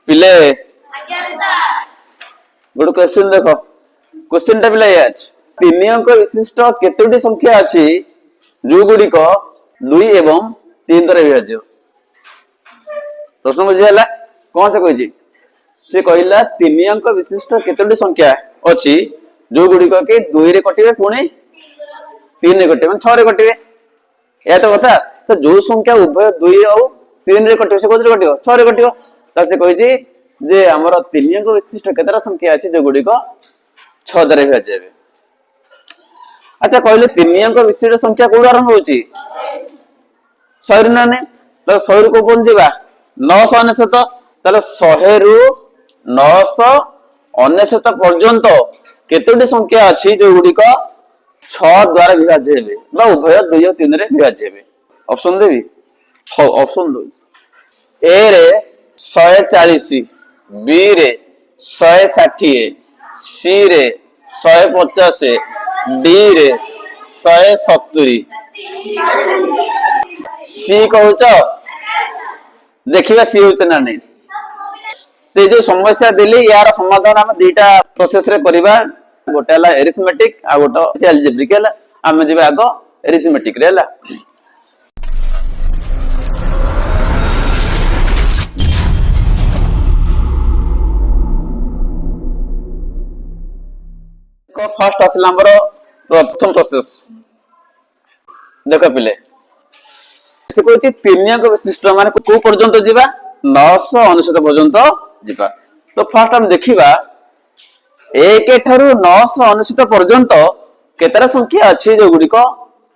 पिले good question देखो question टा पिले आज 3 अंक विशिष्ट केतोटी संख्या अछि जो गुडी को 2 एवं 3 द्वारा विभाज्य प्रश्न बुझियाला कौन से कहछि से कहला 3 अंक विशिष्ट केतोटी संख्या अछि जो गुडी को के 2 रे कटिबे पुणी 3 रे कटिबे 6 रे कटिबे या तो कथा तो जो संख्या उभय 2 और 3 रे कटिबे से कोथरे कटिबो 6 रे कटिबो त से कहछि जे हमर 3 अंक विशिष्ट केतरा संख्या अछि जो गुडी को 6 द्वारा विभाज्य अच्छा कहले 3 अंक विशिष्ट संख्या कोड आरंभ होछि 100 रे ना तो 100 रे को कोन जेबा 999 ताले 100 रु 999 पर्यंत केतोटी संख्या अछि जो गुडी को 6 द्वारा विभाज्य हेबे बा उभय 2 और 3 रे विभाज्य हेबे ऑप्शन देबी हो ऑप्शन दो ए रे 140 बी रे 160 सी रे 150 डी रे 170 सी कहूच देखिबा सी होच ना नहीं ते जो समस्या देली यार समाधान हम दुटा प्रोसेस रे करबा गोटे हला एरिथमेटिक आ गोटे अलजेब्रिक हला हम जेबा आगो एरिथमेटिक रे हला को फर्स्ट आसला हमर प्रथम प्रोसेस देखो पिले से कहछि 3 अंक विशिष्ट माने को पर्यंत जिबा 999 पर्यंत जिबा तो फर्स्ट हम देखिबा 1 ठारू 999 पर्यंत केतरा संख्या अछि जो गुडी को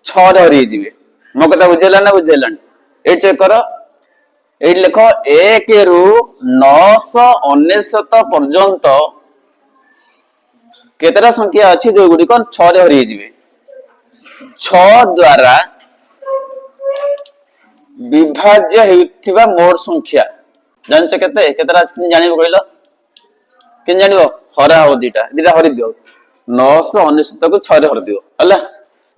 6 रे हरि जिबे मो कथा बुझेला ना बुझेला ए चेक करो ए लिखो 1 रु 999 पर्यंत केतरा संख्या अछि जो गुडी को 6 रे हरि जिबे 6 द्वारा विभाज्य हेतिबा मोड संख्या जानछ केते केतरा जानिबो कहलो किन जानिबो हरा हो दिटा दिटा हरि दियो 999 को 6 रे हरि दियो हला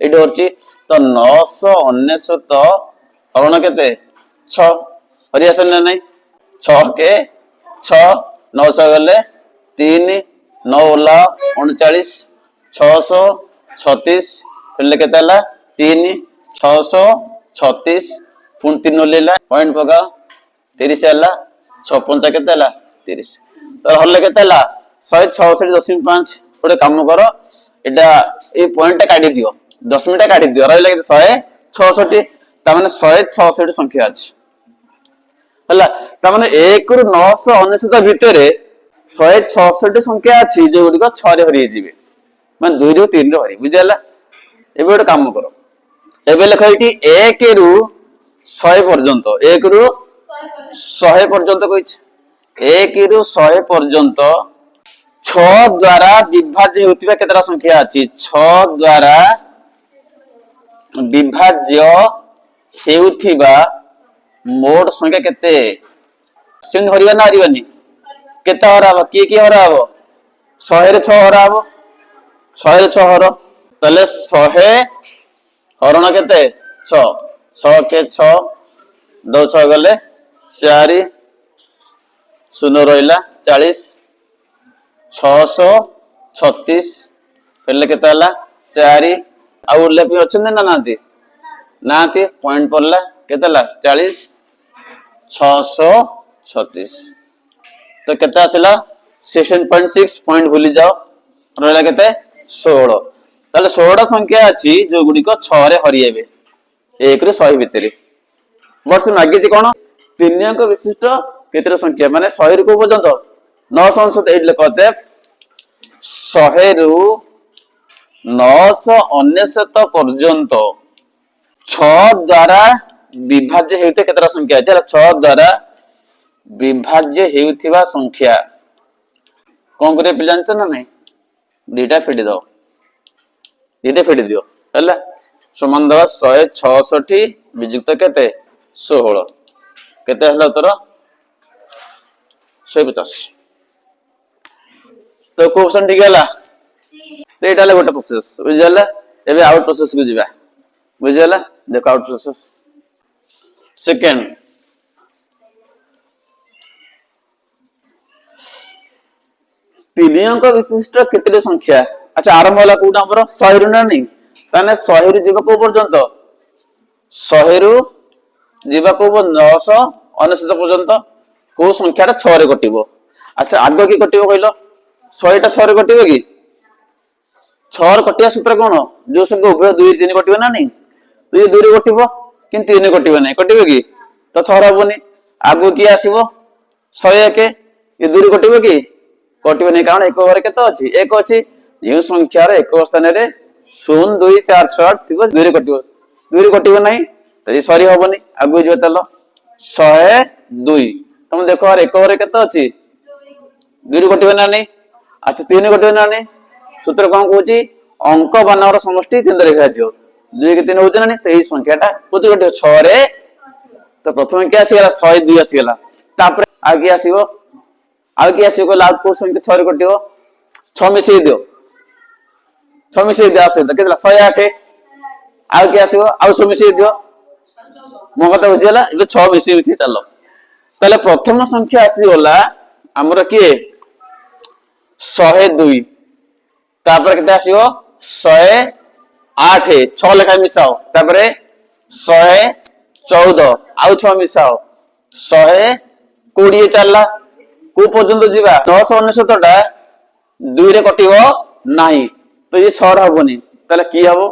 एडी होरची तो 999 हरण केते 6 हरि आसन ना नहीं 6 के 6 900 गले 3 9 ओला 39 636 फिर केते हला 3 636 पुन 3 ओलेला पॉइंट पकाओ 30 हला 6 5 केते हला 30 तो हल्ले केते हला 166.5 गोटे काम करो एटा ए पॉइंट काढी दियो 10 मिनिट काढी दियो रहले केते 166 ता माने 166 संख्या अछि हला ता माने 1 रु 999 भितरे 166 संख्या अछि जो गुडी को 6 रे हरि जिवे माने 2 रु 3 रे हरि बुझला एबे गोटे काम करो एबे लेख एठी 1 रु 100 पर्यंत 1 रु 100 पर्यंत कहिछ 1 रु 100 पर्यंत 6 द्वारा विभाज्य होतिबा केतरा संख्या अछि 6 द्वारा विभाज्य हेउथिबा मोड संख्या केते सिंह हरिया ना हरिवानी केते हराबो की हराबो 100 रे 6 हराबो 100 रे 6 हरो तले 100 हरण केते 6 6 के 6 2 6 गले 4 0 रहिला 40 636 फेले केते हला 4 आ उरले पे अछन ना नाती नाती पॉइंट पड़ला केते हला 40 636 तो केते आसला 16.6 पॉइंट भूली जाओ रहला केते 16 ताले 16 संख्या अछि जो गुडी को 6 रे हरिएबे 1 रु 100 भितरे वर्ष मागे जे कोन 3 अंक विशिष्ट केतरा संख्या माने 100 रु को पर्यंत 998 लिखते 100 रु 999 पर्यंत 6 द्वारा विभाज्य हेउते केतरा संख्या चला 6 द्वारा विभाज्य हेउथिबा संख्या कोन करे पिलांच ना नहीं दुटा फेडी दो इते फेडी दियो हला समान दवा 166 विजुक्त केते 16 केते हला उत्तर 150 तो क्वेश्चन ठीक हला तो एटा ले गोटे प्रोसेस बुझला एबे आउट प्रोसेस को जिबा बुझला देखो आउट प्रोसेस सेकंड तीन अंक विशिष्ट केतोटी संख्या अच्छा आरंभ होला कोउटा हमर 100 रु ना नहीं ताने 100 रु जीवा को पर्यंत 100 रु जीवा को 999 पर्यंत को संख्याटा 6 रे कटिबो अच्छा आगो की कटिबो कहलो 100 टा 6 रे कटिबो की 6 रे कटिया सूत्र कोन जो संख्या उभय 2 3 कटिबो ना नहीं 2 रे कटिबो किंतु 3 कटिबो नहीं कटिबो की तो 6 हबोनी आगो की आसीबो 101 ये 2 रे कटिबो की कटिबो नहीं कारण एक घरे केते अछि एक अछि जे संख्या रे एक स्थान रे 0 2 4 6 8 थिबो 2 रे कटिबो नहीं तो ये सरी हबोनी आगो जो तलो 102 तुम देखो यार एक घरे केते अछि 2 रे कटिबो ना नहीं अच्छा 3 रे कटिबो ना नहीं सूत्र कोन कहूची अंक बानर समष्टि 3 रे भाज्य 2 के 3 होछ ना नहीं तो ये संख्याटा कोति कटिबो 6 रे तो प्रथम के आसी गला 102 आसी गला तापर आगे आसीबो आगे आसीबो लाभ को संख्या 6 रे कटिबो 6 मिसई दियो 6 मिसई दियो आसे तो केतला 108 आगे आसीबो आ 6 मिसई दियो मो कथा बुझियला इबे 6 मिसई चलो ताले प्रथम संख्या आसी गला हमर के 102 तापर केते आसीबो 108 6 लेखा मिसाओ तापर 114 आउ 6 मिसाओ 120 चलला को पर्यंत जीवा 999 टा 2 रे कटिबो नाही तो ये 6 हबोनी ताले की हबो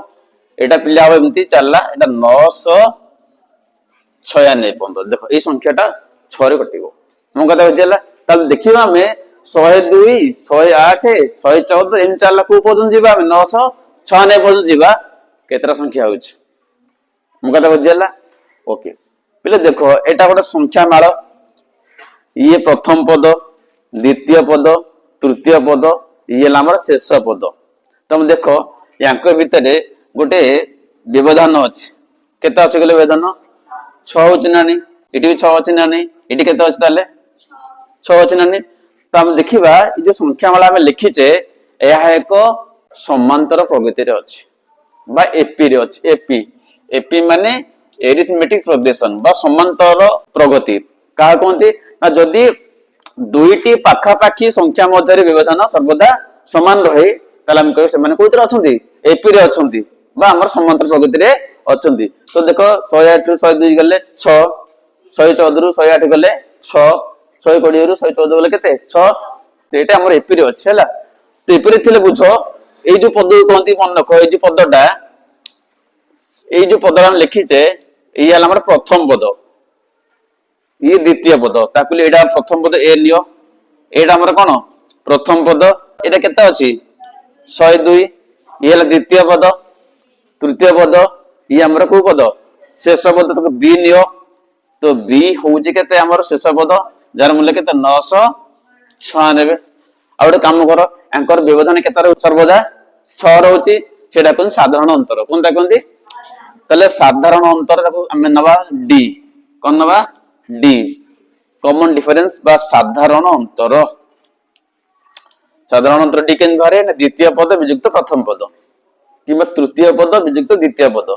एटा पिला हो एमती चलला एटा 996 पर्यंत देखो ए संख्याटा 6 रे कटिबो हम कथा बुझला तब देखिबा हमें 102 108 114 एम चलला को पर्यंत जीवा 996 पर्यंत जीवा केतरा संख्या होछ हम कथा बुझला ओके पिले देखो एटा गोटे संख्या माळ ये प्रथम पद द्वितीय पद तृतीय पद ये हमर शेष पद तुम देखो यांक भितरे गोटे व्यवधान अछि केते अछि गेले व्यवधान 6 होछ नानी एटी 6 अछि नानी एटी केते अछि ताले 6 अछि नानी तो हम देखिबा ई जो संख्या माला में लिखिचे एहा एक समांतर प्रगति रे अछि बा एपी रे अछि एपी माने एरिथमेटिक प्रोग्रेशन बा समांतर प्रगति का कोनती ना जदी दुईटी पाखा पाखी संख्या मध्य व्यवधान सर्वदा समान रहे ताला हम कह से माने कोइतरा अछंती एपी रे अछंती बा हमर समांतर प्रगति रे अछंती तो देखो 108 रु 102 गले 6 114 रु 108 गले 6 120 रु 114 गले केते 6 तो एटा हमर एपी रे अछि हला तो एपी रे थिले बुझो एई जो पद कोंती मन रखो एई जो पदटा एई जो पद हम लिखिचे एई हला हमर प्रथम पद ये द्वितीय पद ताकुले एटा प्रथम पद ए लियो एटा हमर कोन प्रथम पद एटा केते अछि 102 ये हला द्वितीय पद तृतीय पद ये हमर को पद शेष पद तो बी लियो तो बी होउची केते हमर शेष पद जार मूल्य केते 996 आ ओटे काम करो एंकर व्यवधान केते रहउ सर्वदा 6 रहउची सेटा कोन साधारण अंतर कोनटा कोनती तले साधारण अंतर ताको हम नबा डी कोन नबा डी कॉमन डिफरेंस बा साधारण अंतर डी केन बारे ना द्वितीय पद वियुक्त प्रथम पद किबा तृतीय पद वियुक्त द्वितीय पद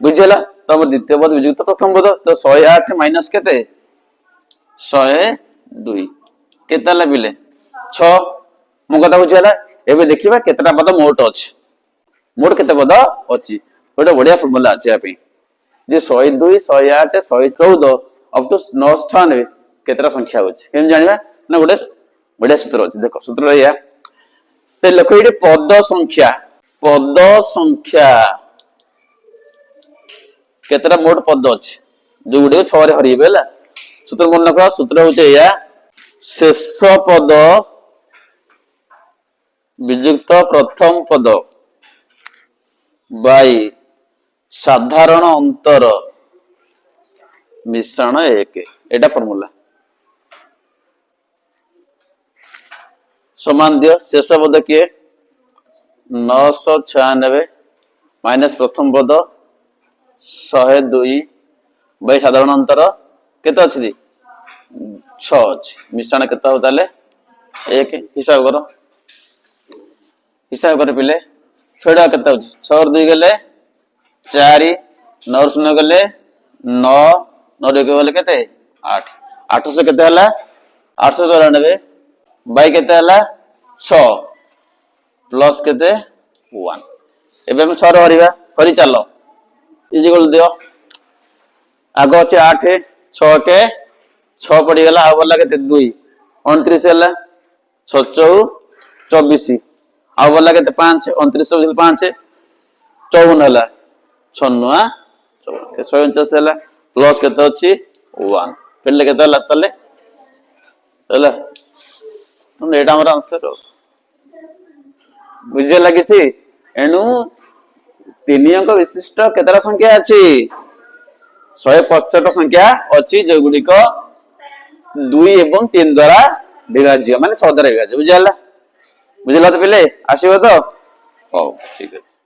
बुझला तब द्वितीय पद वियुक्त प्रथम पद तो 108 माइनस केते 102 केते लाबिले 6 मो कथा बुझला एबे देखिबा केतेटा पद मोट अछि मोट केते पद अछि गोटे बढ़िया फॉर्मूला अछि आपे जे 102 108 114 अब तो 996 केतरा संख्या होछि केम जानिबा ना गोटे बढ़िया सूत्र अछि देखो सूत्र या ते लखो इडे पद संख्या केतरा मोट पद अछि जो गुडे 6 रे हरिबे हला सूत्र मन रखो सूत्र होचे या शेष पद वियुक्त प्रथम पद बाई साधारण अंतर मिश्रण 1 एटा फॉर्मूला समान दियो शेष पद के 996 माइनस प्रथम पद 102 बाई साधारण अंतर केते अछि 6 अछि मिश्रण केते हो ताले 1 हिसाब कर पिले छोड़ा केते अछि 6 और 2 गले 4 9 0 गले 9 9 गले केते 8 800 केते हला 894 बाई केते हला 6 प्लस केते 1 एबे हम 6 रे हरिबा हरि चलो इज इक्वल दियो आगो अछि 8 6 के 6 पड़ी गला आ बोला केते 2 29 होला 6 24 आ बोला केते 5 29 24 5 54 होला 6 9 149 होला प्लस केते अछि 1 फिर केते होला तले ହେଲା ଏଇଟା ଆମର ଆନ୍ସର ବୁଝିବା ଲାଗିଛି ଏଣୁ 3 ଅଙ୍କ ବିଶିଷ୍ଟ କେତେଟା ସଂଖ୍ୟା ଅଛି 165 ସଂଖ୍ୟା ଅଛି ଯୋଉଗୁଡିକ 2 ଏବଂ 3 ଦ୍ୱାରା ବିଭାଜ୍ୟ ମାନେ 6 ଦ୍ୱାରା ବିଭାଜ୍ୟ ବୁଝିଲା ତ ପିଲେ ଆସିବ ତ ହଉ ଠିକ ଅଛି।